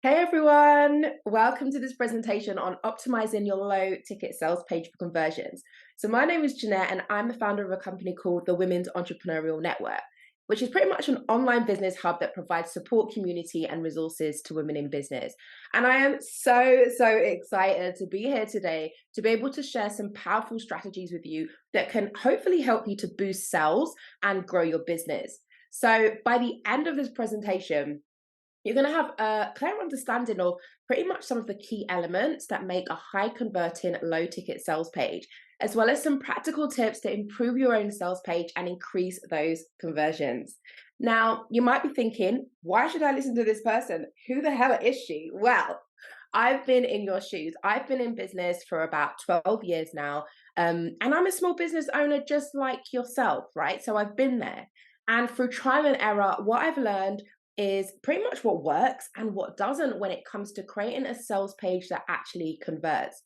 Hey everyone, welcome to this presentation on optimizing your low ticket sales page for conversions. So my name is Jeanette and I'm the founder of a company called the Women's Entrepreneurial Network, which is pretty much an online business hub that provides support, community and resources to women in business. And I am so excited to be here today to be able to share some powerful strategies with you that can hopefully help you to boost sales and grow your business. So by the end of this presentation, you're going to have a clear understanding of pretty much some of the key elements that make a high converting low ticket sales page, as well as some practical tips to improve your own sales page and increase those conversions. Now, you might be thinking, why should I listen to this person? Who the hell is she? Well, I've been in your shoes. I've been in business for about 12 years now. And I'm a small business owner just like yourself, right? So I've been there. And through trial and error, what I've learned is pretty much what works and what doesn't when it comes to creating a sales page that actually converts.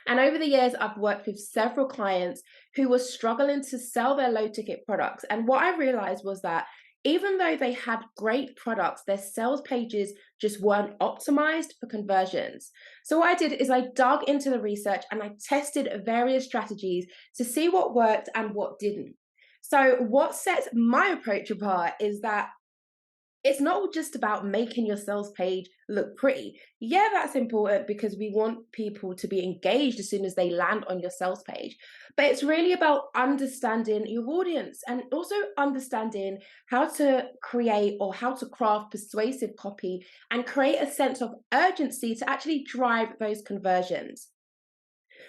And over the years, I've worked with several clients who were struggling to sell their low ticket products. And what I realized was that even though they had great products, their sales pages just weren't optimized for conversions. So what I did is I dug into the research and I tested various strategies to see what worked and what didn't. So what sets my approach apart is that it's not just about making your sales page look pretty. Yeah, that's important because we want people to be engaged as soon as they land on your sales page. But it's really about understanding your audience and also understanding how to create or how to craft persuasive copy and create a sense of urgency to actually drive those conversions.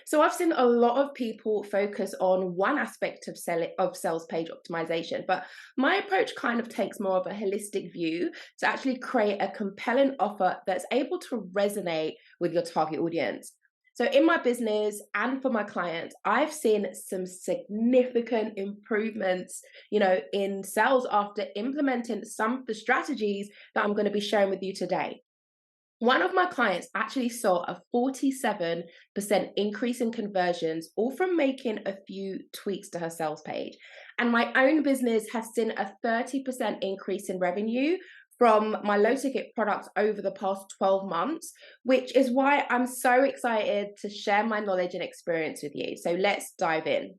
So I've seen a lot of people focus on one aspect of sales page optimization, but my approach kind of takes more of a holistic view to actually create a compelling offer that's able to resonate with your target audience. So in my business and for my clients, I've seen some significant improvements, in sales after implementing some of the strategies that I'm going to be sharing with you today. One of my clients actually saw a 47% increase in conversions, all from making a few tweaks to her sales page. And my own business has seen a 30% increase in revenue from my low ticket products over the past 12 months, which is why I'm so excited to share my knowledge and experience with you. So let's dive in.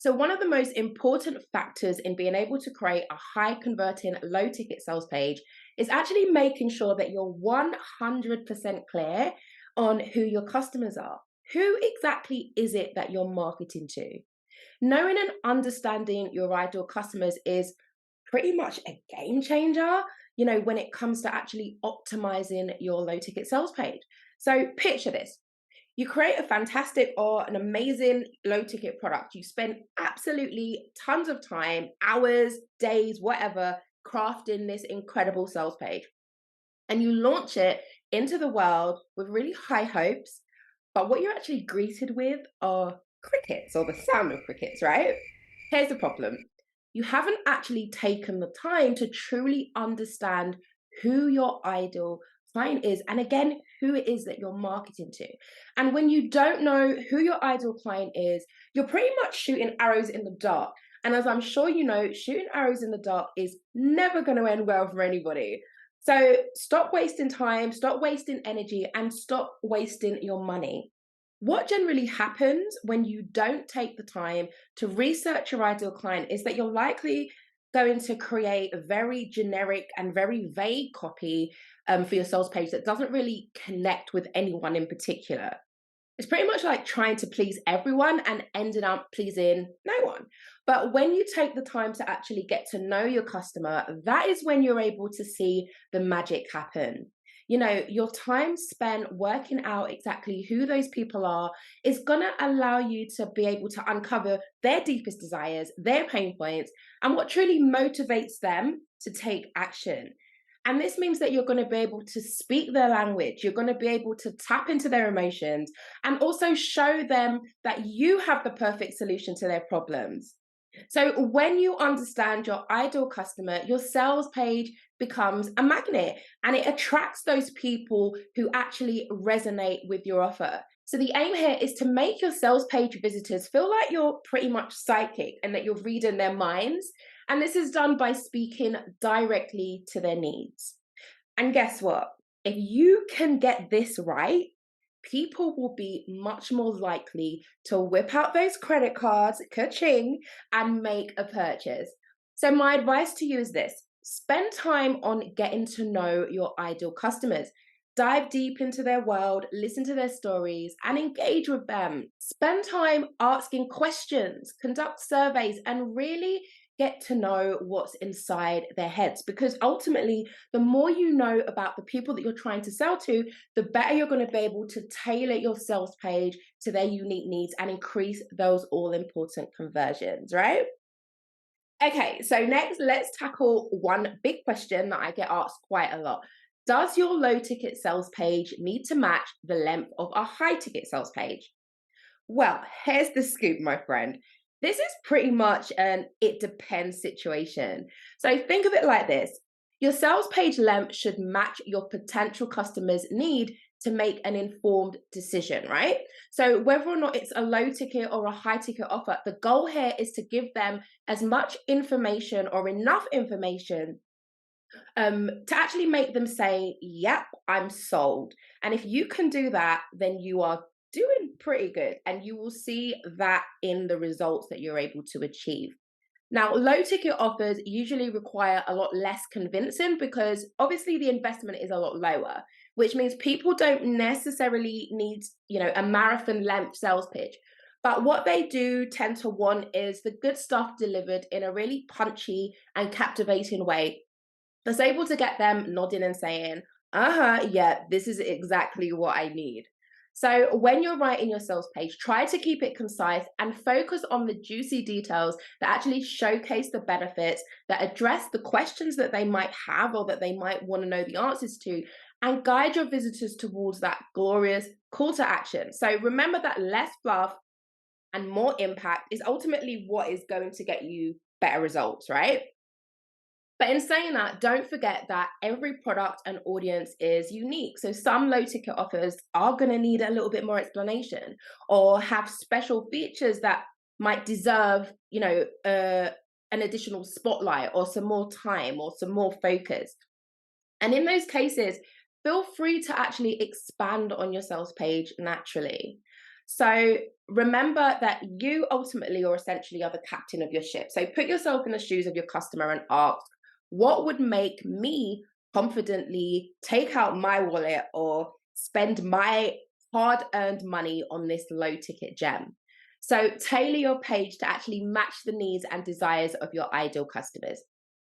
So, one of the most important factors in being able to create a high converting low ticket sales page is actually making sure that you're 100% clear on who your customers are. Who exactly is it that you're marketing to? Knowing and understanding your ideal customers is pretty much a game changer, when it comes to actually optimizing your low ticket sales page. So, picture this. You create a fantastic or an amazing low ticket product. You spend absolutely tons of time, hours, days, whatever, crafting this incredible sales page. And you launch it into the world with really high hopes. But what you're actually greeted with are crickets or the sound of crickets, right? Here's the problem. You haven't actually taken the time to truly understand who your ideal client is, and again, who it is that you're marketing to. And when you don't know who your ideal client is, you're pretty much shooting arrows in the dark. And as I'm sure you know, shooting arrows in the dark is never going to end well for anybody. So stop wasting time, stop wasting energy, and stop wasting your money. What generally happens when you don't take the time to research your ideal client is that you're likely going to create a very generic and very vague copy for your sales page that doesn't really connect with anyone in particular. It's pretty much like trying to please everyone and ending up pleasing no one. But when you take the time to actually get to know your customer, that is when you're able to see the magic happen. Your time spent working out exactly who those people are is going to allow you to be able to uncover their deepest desires, their pain points, and what truly motivates them to take action. And this means that you're going to be able to speak their language. You're going to be able to tap into their emotions and also show them that you have the perfect solution to their problems. So when you understand your ideal customer, your sales page becomes a magnet and it attracts those people who actually resonate with your offer. So the aim here is to make your sales page visitors feel like you're pretty much psychic and that you're reading their minds. And this is done by speaking directly to their needs. And guess what? If you can get this right, people will be much more likely to whip out those credit cards, ka-ching, and make a purchase. So my advice to you is this: spend time on getting to know your ideal customers. Dive deep into their world, listen to their stories, and engage with them. Spend time asking questions, conduct surveys, and really get to know what's inside their heads. Because ultimately, the more you know about the people that you're trying to sell to, the better you're going to be able to tailor your sales page to their unique needs and increase those all important conversions, right? Okay, so next, let's tackle one big question that I get asked quite a lot. Does your low ticket sales page need to match the length of a high ticket sales page? Well, here's the scoop, my friend. This is pretty much an it depends situation. So think of it like this: your sales page length should match your potential customers' need to make an informed decision, right? So whether or not it's a low ticket or a high ticket offer, the goal here is to give them as much information or enough information to actually make them say, yep, I'm sold. And if you can do that, then you are doing pretty good. And you will see that in the results that you're able to achieve. Now, low ticket offers usually require a lot less convincing because obviously the investment is a lot lower, which means people don't necessarily need, a marathon length sales pitch. But what they do tend to want is the good stuff delivered in a really punchy and captivating way that's able to get them nodding and saying, yeah, this is exactly what I need. So when you're writing your sales page, try to keep it concise and focus on the juicy details that actually showcase the benefits, that address the questions that they might have or that they might want to know the answers to, and guide your visitors towards that glorious call to action. So remember that less fluff and more impact is ultimately what is going to get you better results, right? But in saying that, don't forget that every product and audience is unique. So some low ticket offers are going to need a little bit more explanation or have special features that might deserve, an additional spotlight or some more time or some more focus. And in those cases, feel free to actually expand on your sales page naturally. So remember that you ultimately or essentially are the captain of your ship. So put yourself in the shoes of your customer and ask, what would make me confidently take out my wallet or spend my hard earned money on this low ticket gem? So tailor your page to actually match the needs and desires of your ideal customers.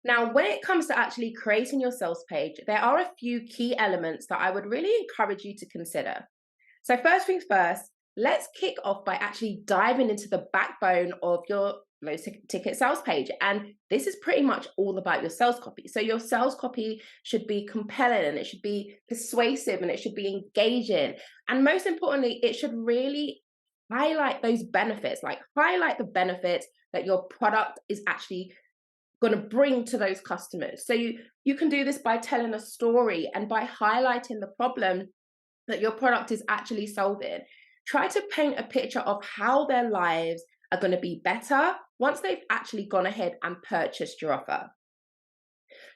Now, when it comes to actually creating your sales page, there are a few key elements that I would really encourage you to consider. So first things first, let's kick off by actually diving into the backbone of your low ticket sales page. And this is pretty much all about your sales copy. So your sales copy should be compelling and it should be persuasive and it should be engaging. And most importantly, it should really highlight those benefits, like highlight the benefits that your product is actually going to bring to those customers. So you can do this by telling a story and by highlighting the problem that your product is actually solving. Try to paint a picture of how their lives are going to be better once they've actually gone ahead and purchased your offer.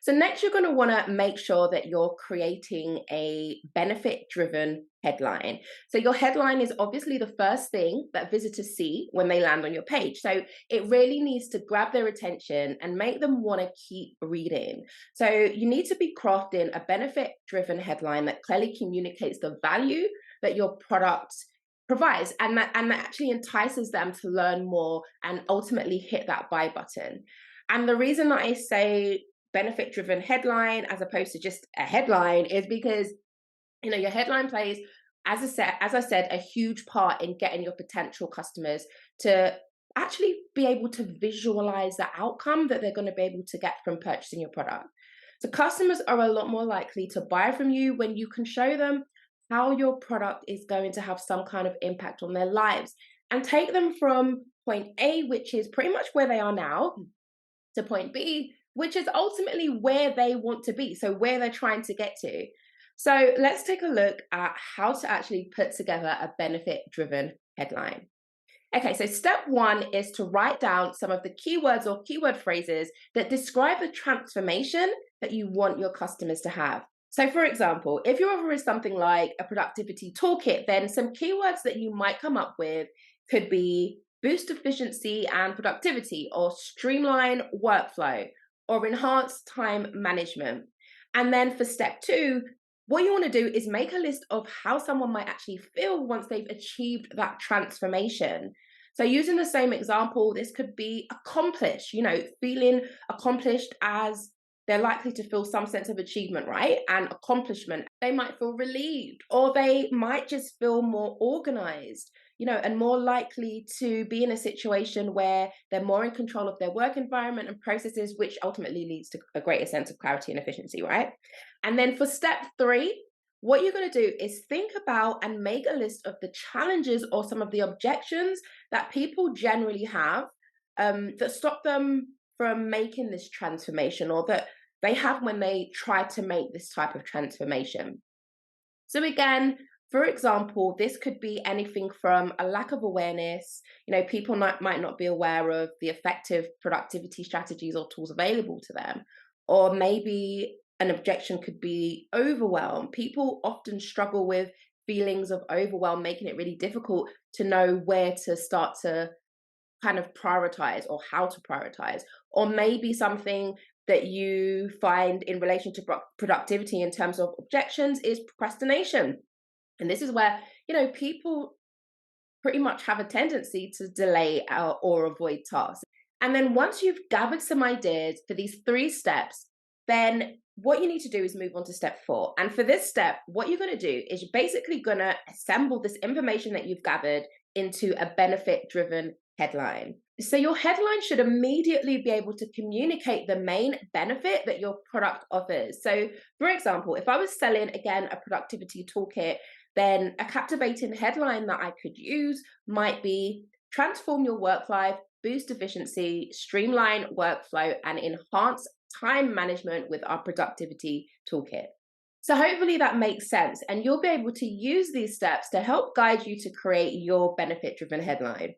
So next, you're going to want to make sure that you're creating a benefit-driven headline. So your headline is obviously the first thing that visitors see when they land on your page. So it really needs to grab their attention and make them want to keep reading. So you need to be crafting a benefit-driven headline that clearly communicates the value that your product provides and that actually entices them to learn more and ultimately hit that buy button. And the reason that I say benefit driven headline as opposed to just a headline is because your headline plays, as I said, a huge part in getting your potential customers to actually be able to visualize the outcome that they're going to be able to get from purchasing your product. So customers are a lot more likely to buy from you when you can show them how your product is going to have some kind of impact on their lives and take them from point A, which is pretty much where they are now, to point B, which is ultimately where they want to be, so where they're trying to get to. So let's take a look at how to actually put together a benefit-driven headline. Okay, so step one is to write down some of the keywords or keyword phrases that describe the transformation that you want your customers to have. So, for example, if your offer is something like a productivity toolkit, then some keywords that you might come up with could be boost efficiency and productivity, or streamline workflow, or enhance time management. And then for step two, what you want to do is make a list of how someone might actually feel once they've achieved that transformation. So, using the same example, this could be accomplished, feeling accomplished as they're likely to feel some sense of achievement, right? And accomplishment. They might feel relieved, or they might just feel more organized, and more likely to be in a situation where they're more in control of their work environment and processes, which ultimately leads to a greater sense of clarity and efficiency, right? And then for step three, what you're going to do is think about and make a list of the challenges or some of the objections that people generally have, that stop them from making this transformation, or that they have when they try to make this type of transformation. So again, for example, this could be anything from a lack of awareness. People might not be aware of the effective productivity strategies or tools available to them. Or maybe an objection could be overwhelm. People often struggle with feelings of overwhelm, making it really difficult to know where to start to kind of prioritize, or how to prioritize. Or maybe something that you find in relation to productivity in terms of objections is procrastination. And this is where, people pretty much have a tendency to delay or avoid tasks. And then once you've gathered some ideas for these three steps, then what you need to do is move on to step four. And for this step, what you're going to do is you're basically going to assemble this information that you've gathered into a benefit driven headline. So your headline should immediately be able to communicate the main benefit that your product offers. So, for example, if I was selling, again, a productivity toolkit, then a captivating headline that I could use might be transform your work life, boost efficiency, streamline workflow, and enhance time management with our productivity toolkit. So hopefully that makes sense, and you'll be able to use these steps to help guide you to create your benefit-driven headline.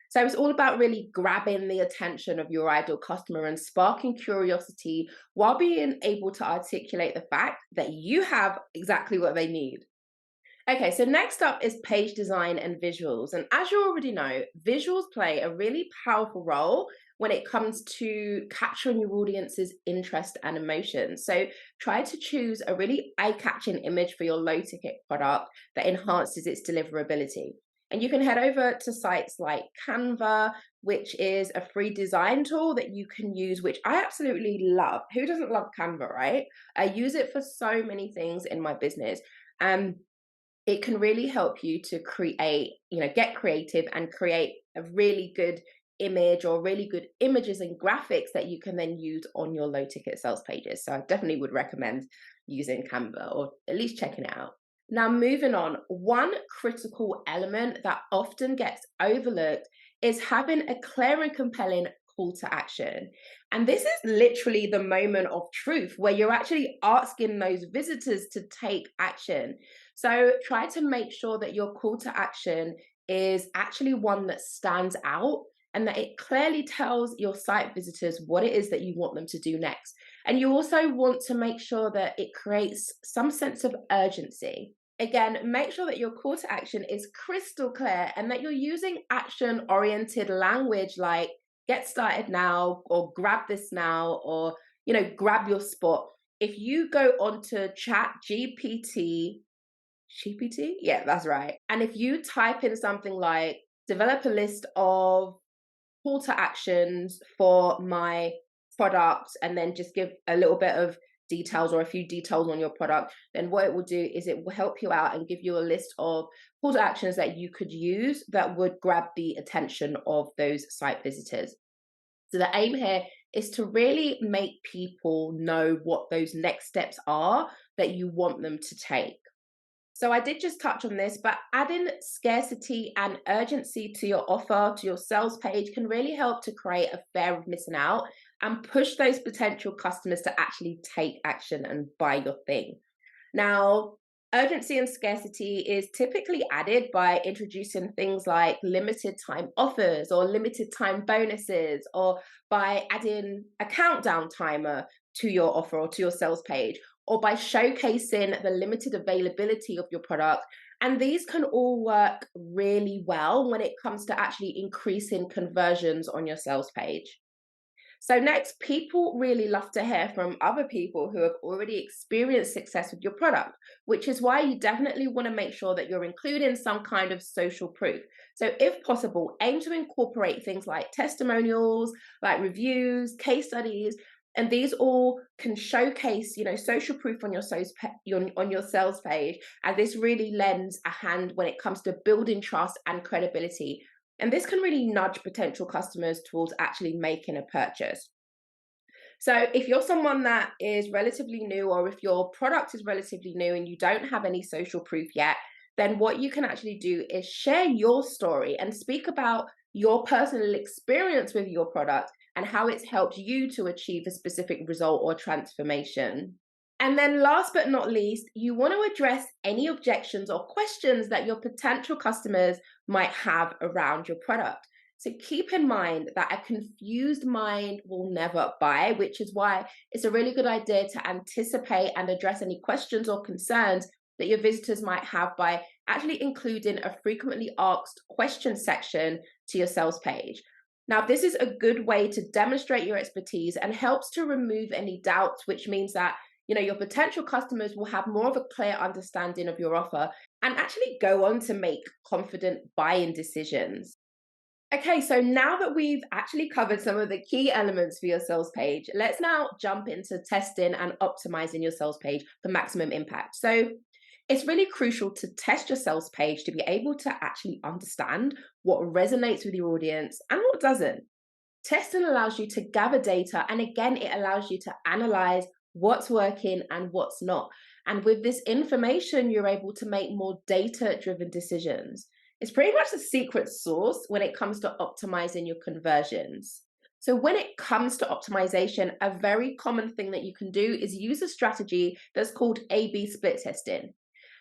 So it's all about really grabbing the attention of your ideal customer and sparking curiosity while being able to articulate the fact that you have exactly what they need. Okay, so next up is page design and visuals. And as you already know, visuals play a really powerful role when it comes to capturing your audience's interest and emotions. So try to choose a really eye-catching image for your low-ticket product that enhances its deliverability. And you can head over to sites like Canva, which is a free design tool that you can use, which I absolutely love. Who doesn't love Canva, right? I use it for so many things in my business. It can really help you to create, get creative and create a really good image, or really good images and graphics that you can then use on your low ticket sales pages. So I definitely would recommend using Canva, or at least checking it out. Now, moving on, one critical element that often gets overlooked is having a clear and compelling call to action. And this is literally the moment of truth where you're actually asking those visitors to take action. So try to make sure that your call to action is actually one that stands out, and that it clearly tells your site visitors what it is that you want them to do next. And you also want to make sure that it creates some sense of urgency. Again, make sure that your call to action is crystal clear, and that you're using action oriented language like get started now, or grab this now, or grab your spot. If you go onto GPT, yeah, that's right. And if you type in something like develop a list of call to actions for my product, and then just give a little bit of details or a few details on your product, then what it will do is it will help you out and give you a list of call to actions that you could use that would grab the attention of those site visitors. So the aim here is to really make people know what those next steps are that you want them to take. So I did just touch on this, but adding scarcity and urgency to your offer, to your sales page, can really help to create a fear of missing out and push those potential customers to actually take action and buy your thing. Now, urgency and scarcity is typically added by introducing things like limited time offers or limited time bonuses, or by adding a countdown timer to your offer or to your sales page, or by showcasing the limited availability of your product. And these can all work really well when it comes to actually increasing conversions on your sales page. So next, people really love to hear from other people who have already experienced success with your product, which is why you definitely want to make sure that you're including some kind of social proof. So if possible, aim to incorporate things like testimonials, like reviews, case studies, and these all can showcase, social proof on your sales page, and this really lends a hand when it comes to building trust and credibility, and this can really nudge potential customers towards actually making a purchase. So if you're someone that is relatively new, or if your product is relatively new and you don't have any social proof yet, then what you can actually do is share your story and speak about your personal experience with your product and how it's helped you to achieve a specific result or transformation. And then last but not least, you want to address any objections or questions that your potential customers might have around your product. So keep in mind that a confused mind will never buy, which is why it's a really good idea to anticipate and address any questions or concerns that your visitors might have by actually including a frequently asked question section to your sales page. Now, this is a good way to demonstrate your expertise and helps to remove any doubts, which means that your potential customers will have more of a clear understanding of your offer and actually go on to make confident buying decisions. Okay, so now that we've actually covered some of the key elements for your sales page, let's now jump into testing and optimizing your sales page for maximum impact. So it's really crucial to test your sales page to be able to actually understand what resonates with your audience and what doesn't. Testing allows you to gather data, and again, it allows you to analyze what's working and what's not. And with this information, you're able to make more data-driven decisions. It's pretty much the secret sauce when it comes to optimizing your conversions. So when it comes to optimization, a very common thing that you can do is use a strategy that's called A/B split testing.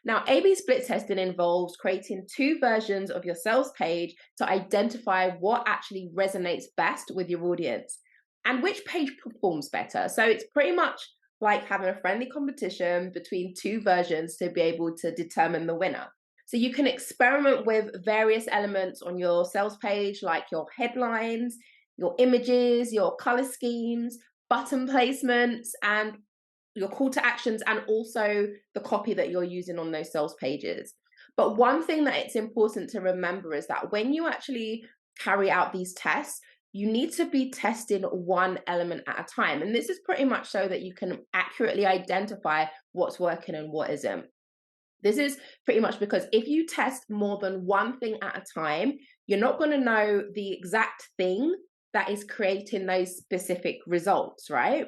Now, A/B split testing involves creating two versions of your sales page to identify what actually resonates best with your audience and which page performs better. So it's pretty much like having a friendly competition between two versions to be able to determine the winner. So you can experiment with various elements on your sales page, like your headlines, your images, your color schemes, button placements, and your call to actions, and also the copy that you're using on those sales pages. But one thing that it's important to remember is that when you actually carry out these tests, you need to be testing one element at a time. And this is pretty much so that you can accurately identify what's working and what isn't. This is pretty much because if you test more than one thing at a time, you're not going to know the exact thing that is creating those specific results, right?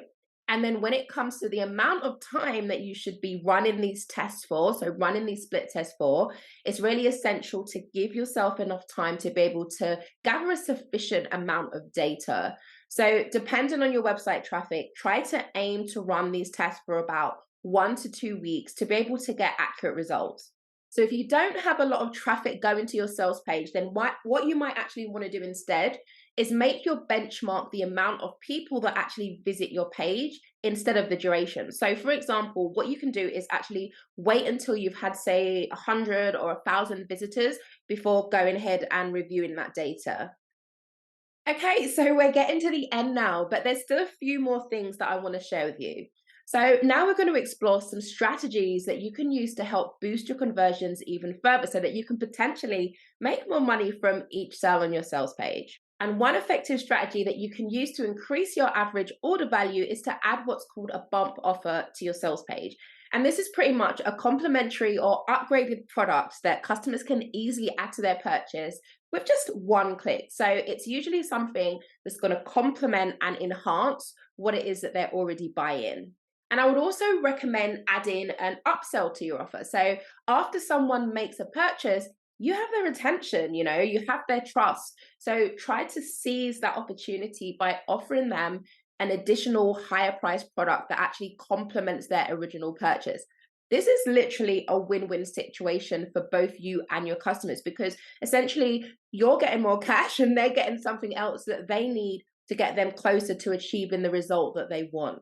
And then when it comes to the amount of time that you should be running these tests for, so running these split tests for, it's really essential to give yourself enough time to be able to gather a sufficient amount of data. So depending on your website traffic, try to aim to run these tests for about 1 to 2 weeks to be able to get accurate results. So if you don't have a lot of traffic going to your sales page, then what you might actually want to do instead is make your benchmark the amount of people that actually visit your page instead of the duration. So for example, what you can do is actually wait until you've had, say, 100 or 1,000 visitors before going ahead and reviewing that data. Okay, so we're getting to the end now, but there's still a few more things that I want to share with you. So now we're going to explore some strategies that you can use to help boost your conversions even further so that you can potentially make more money from each sale on your sales page. And one effective strategy that you can use to increase your average order value is to add what's called a bump offer to your sales page. And this is pretty much a complimentary or upgraded product that customers can easily add to their purchase with just one click. So it's usually something that's going to complement and enhance what it is that they're already buying. And I would also recommend adding an upsell to your offer. So after someone makes a purchase, you have their attention, you have their trust. So try to seize that opportunity by offering them an additional higher priced product that actually complements their original purchase. This is literally a win-win situation for both you and your customers, because essentially you're getting more cash and they're getting something else that they need to get them closer to achieving the result that they want.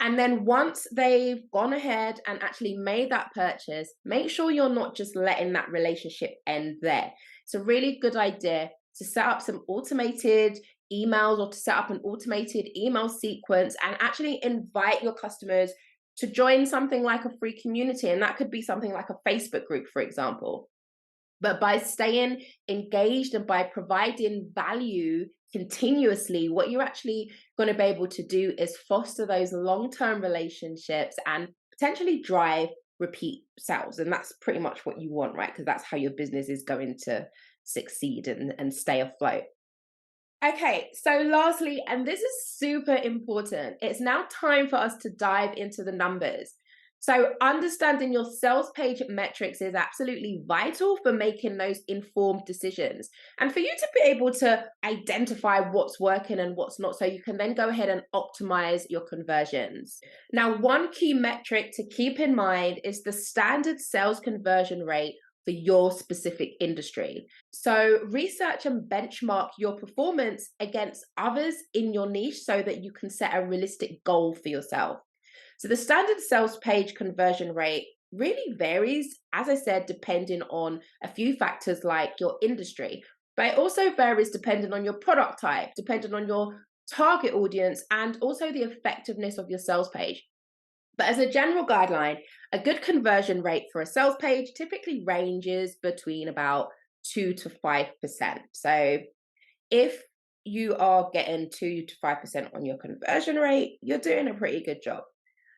And then once they've gone ahead and actually made that purchase, make sure you're not just letting that relationship end there. It's a really good idea to set up some automated emails or to set up an automated email sequence and actually invite your customers to join something like a free community. And that could be something like a Facebook group, for example. But by staying engaged and by providing value continuously, what you're actually going to be able to do is foster those long-term relationships and potentially drive repeat sales. And that's pretty much what you want, right? Because that's how your business is going to succeed and stay afloat. Okay, so lastly, and this is super important, it's now time for us to dive into the numbers. So, understanding your sales page metrics is absolutely vital for making those informed decisions and for you to be able to identify what's working and what's not, so you can then go ahead and optimize your conversions. Now, one key metric to keep in mind is the standard sales conversion rate for your specific industry. So, research and benchmark your performance against others in your niche so that you can set a realistic goal for yourself. So, the standard sales page conversion rate really varies, as I said, depending on a few factors like your industry, but it also varies depending on your product type, depending on your target audience, and also the effectiveness of your sales page. But as a general guideline, a good conversion rate for a sales page typically ranges between about 2 to 5%. So if you are getting 2 to 5% on your conversion rate, you're doing a pretty good job.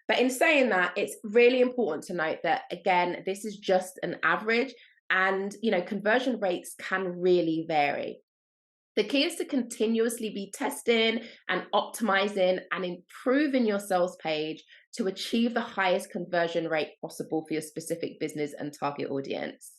But in saying that, it's really important to note that, again, this is just an average and, conversion rates can really vary. The key is to continuously be testing and optimizing and improving your sales page to achieve the highest conversion rate possible for your specific business and target audience.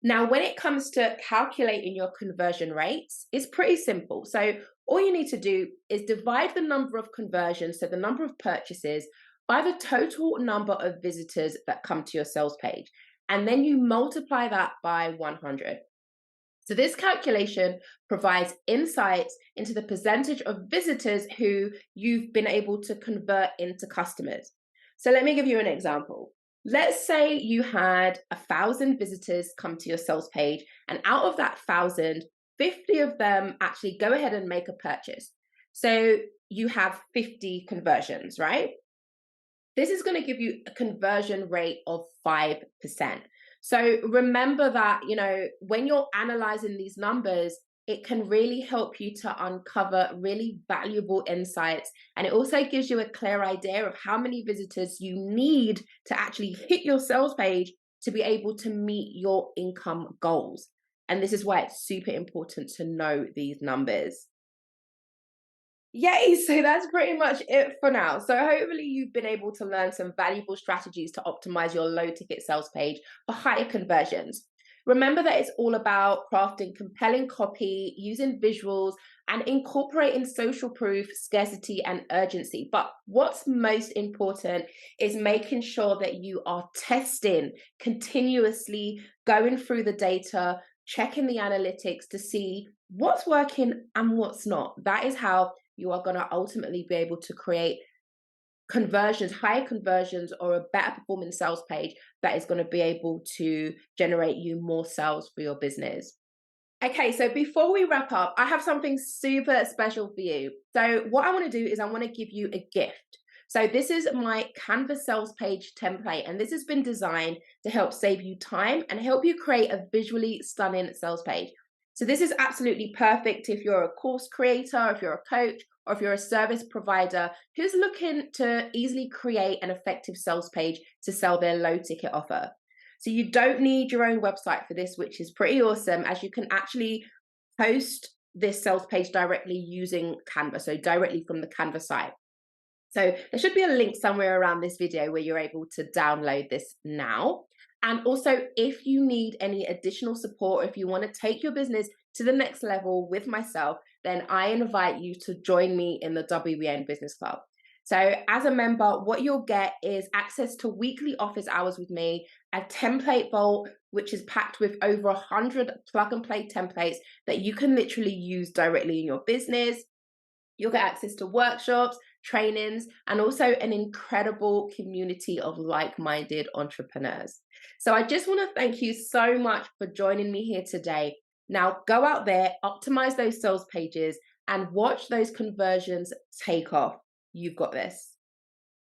Now, when it comes to calculating your conversion rates, it's pretty simple. So, all you need to do is divide the number of conversions, so the number of purchases, by the total number of visitors that come to your sales page. And then you multiply that by 100. So this calculation provides insights into the percentage of visitors who you've been able to convert into customers. So let me give you an example. Let's say you had 1,000 visitors come to your sales page, and out of that 1,000, 50 of them actually go ahead and make a purchase. So you have 50 conversions, right? This is going to give you a conversion rate of 5%. So remember that, when you're analyzing these numbers, it can really help you to uncover really valuable insights. And it also gives you a clear idea of how many visitors you need to actually hit your sales page to be able to meet your income goals. And this is why it's super important to know these numbers. Yay, so that's pretty much it for now. So hopefully you've been able to learn some valuable strategies to optimize your low ticket sales page for higher conversions. Remember that it's all about crafting compelling copy, using visuals, and incorporating social proof, scarcity, and urgency. But what's most important is making sure that you are testing continuously, going through the data, checking the analytics to see what's working and what's not. That is how you are going to ultimately be able to create conversions, higher conversions, or a better performing sales page that is going to be able to generate you more sales for your business. Okay, so before we wrap up, I have something super special for you. So what I want to do is I want to give you a gift. So this is my Canva sales page template, and this has been designed to help save you time and help you create a visually stunning sales page. So this is absolutely perfect if you're a course creator, if you're a coach, or if you're a service provider who's looking to easily create an effective sales page to sell their low ticket offer. So you don't need your own website for this, which is pretty awesome, as you can actually post this sales page directly using Canva, so directly from the Canva site. So there should be a link somewhere around this video where you're able to download this now. And also, if you need any additional support, if you want to take your business to the next level with myself, then I invite you to join me in the WBN Business Club. So as a member, what you'll get is access to weekly office hours with me, a template vault, which is packed with over 100 plug and play templates that you can literally use directly in your business. You'll get access to workshops, trainings, and also an incredible community of like-minded entrepreneurs. So I just want to thank you so much for joining me here today. Now go out there, optimize those sales pages, and watch those conversions take off. You've got this.